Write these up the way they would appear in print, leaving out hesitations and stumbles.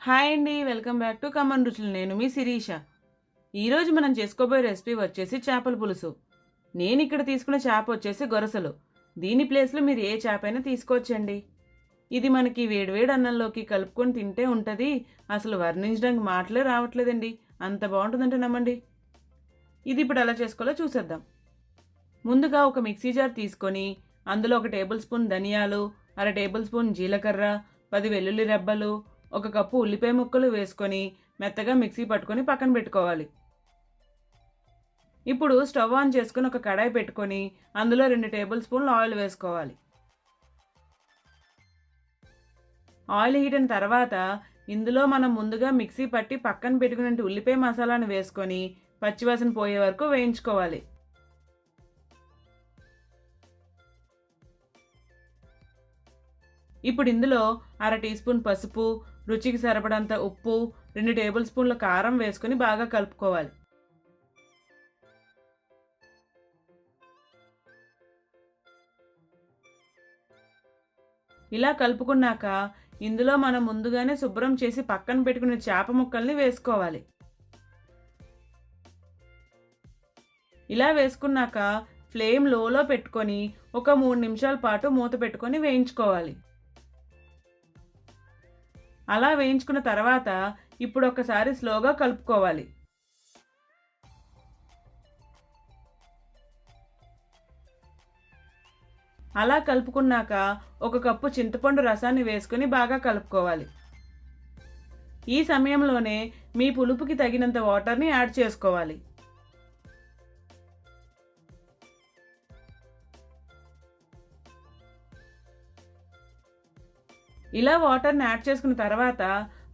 Hi అండి, welcome back to come on రుచులు. నేను మీ శిరీష. ఈరోజు మనం చేసుకోబోయే రెసిపీ వచ్చేసి చేపల పులుసు. నేను ఇక్కడ తీసుకున్న చేప వచ్చేసి గొరసలు. దీని ప్లేస్లో మీరు ఏ చేప అయినా తీసుకోవచ్చండి. ఇది మనకి వేడివేడి అన్నంలోకి కలుపుకొని తింటే ఉంటుంది. అసలు వర్ణించడానికి మాటలే రావట్లేదండి, అంత బాగుంటుందంటే నమ్మండి. ఇది ఇప్పుడు ఎలా చేసుకోవాలో చూసేద్దాం. ముందుగా ఒక మిక్సీ జార్ తీసుకొని అందులో 1 టేబుల్ స్పూన్ ధనియాలు, 1/2 టేబుల్ స్పూన్ జీలకర్ర, 10 వెల్లుల్లి రెబ్బలు, 1 కప్పు ఉల్లిపాయ ముక్కలు వేసుకొని మెత్తగా మిక్సీ పట్టుకొని పక్కన పెట్టుకోవాలి. ఇప్పుడు స్టవ్ ఆన్ చేసుకుని ఒక కడాయి పెట్టుకొని అందులో 2 టేబుల్ స్పూన్లు ఆయిల్ వేసుకోవాలి. ఆయిల్ హీట్ అయిన తర్వాత ఇందులో మనం ముందుగా మిక్సీ పట్టి పక్కన పెట్టుకున్న ఉల్లిపాయ మసాలాను వేసుకొని పచ్చివాసన పోయే వరకు వేయించుకోవాలి. ఇప్పుడు ఇందులో 1/2 టీ స్పూన్ పసుపు, రుచికి సరిపడంత ఉప్పు, 2 టేబుల్ స్పూన్ల కారం వేసుకొని బాగా కలుపుకోవాలి. ఇలా కలుపుకున్నాక ఇందులో మనం ముందుగానే శుభ్రం చేసి పక్కన పెట్టుకున్న చేప ముక్కల్ని వేసుకోవాలి. ఇలా వేసుకున్నాక ఫ్లేమ్ లోలో పెట్టుకొని ఒక 3 నిమిషాల పాటు మూత పెట్టుకొని వేయించుకోవాలి. అలా వేయించుకున్న తర్వాత ఇప్పుడు ఒకసారి స్లోగా కలుపుకోవాలి. అలా కలుపుకున్నాక 1 కప్పు చింతపండు రసాన్ని వేసుకొని బాగా కలుపుకోవాలి. ఈ సమయంలోనే మీ పులుపుకి తగినంత వాటర్ని యాడ్ చేసుకోవాలి. ఇలా వాటర్ని యాడ్ చేసుకున్న తర్వాత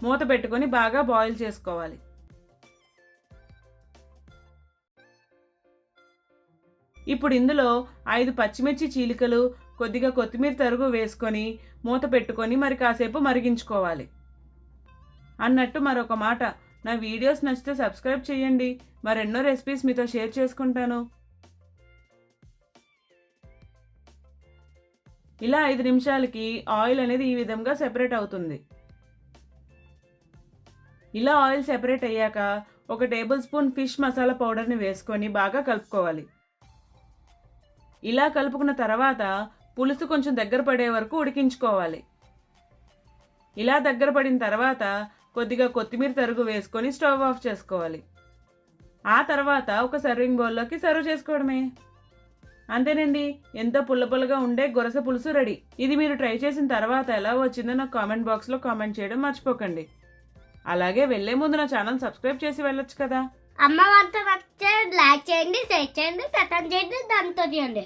మూత పెట్టుకొని బాగా బాయిల్ చేసుకోవాలి. ఇప్పుడు ఇందులో 5 పచ్చిమిర్చి చీలికలు, కొద్దిగా కొత్తిమీర తరుగు వేసుకొని మూత పెట్టుకొని మరి కాసేపు మరిగించుకోవాలి. అన్నట్టు మరొక మాట, నా వీడియోస్ నచ్చితే సబ్స్క్రైబ్ చేయండి. మరెన్నో రెసిపీస్ మీతో షేర్ చేసుకుంటాను. ఇలా 5 నిమిషాలకి ఆయిల్ అనేది ఈ విధంగా సెపరేట్ అవుతుంది. ఇలా ఆయిల్ సెపరేట్ అయ్యాక 1 టేబుల్ స్పూన్ ఫిష్ మసాలా పౌడర్ని వేసుకొని బాగా కలుపుకోవాలి. ఇలా కలుపుకున్న తర్వాత పులుసు కొంచెం దగ్గర పడే వరకు ఉడికించుకోవాలి. ఇలా దగ్గర పడిన తర్వాత కొద్దిగా కొత్తిమీర తరుగు వేసుకొని స్టవ్ ఆఫ్ చేసుకోవాలి. ఆ తర్వాత ఒక సర్వింగ్ బౌల్లోకి సర్వ్ చేసుకోవడమే. అంతేనండి, ఎంతో పుల్లపుల్లగా ఉండే గొరస పులుసు రెడీ. ఇది మీరు ట్రై చేసిన తర్వాత ఎలా వచ్చిందో నాకు కామెంట్ బాక్స్లో కామెంట్ చేయడం మర్చిపోకండి. అలాగే వెళ్లే ముందు నా ఛానల్ సబ్స్క్రైబ్ చేసి వెళ్ళొచ్చు కదా. అమ్మ వంట లైక్ చేయండి, షేర్ చేయండి, సబ్స్క్రైబ్ చేయండి, దాంతో చేయండి.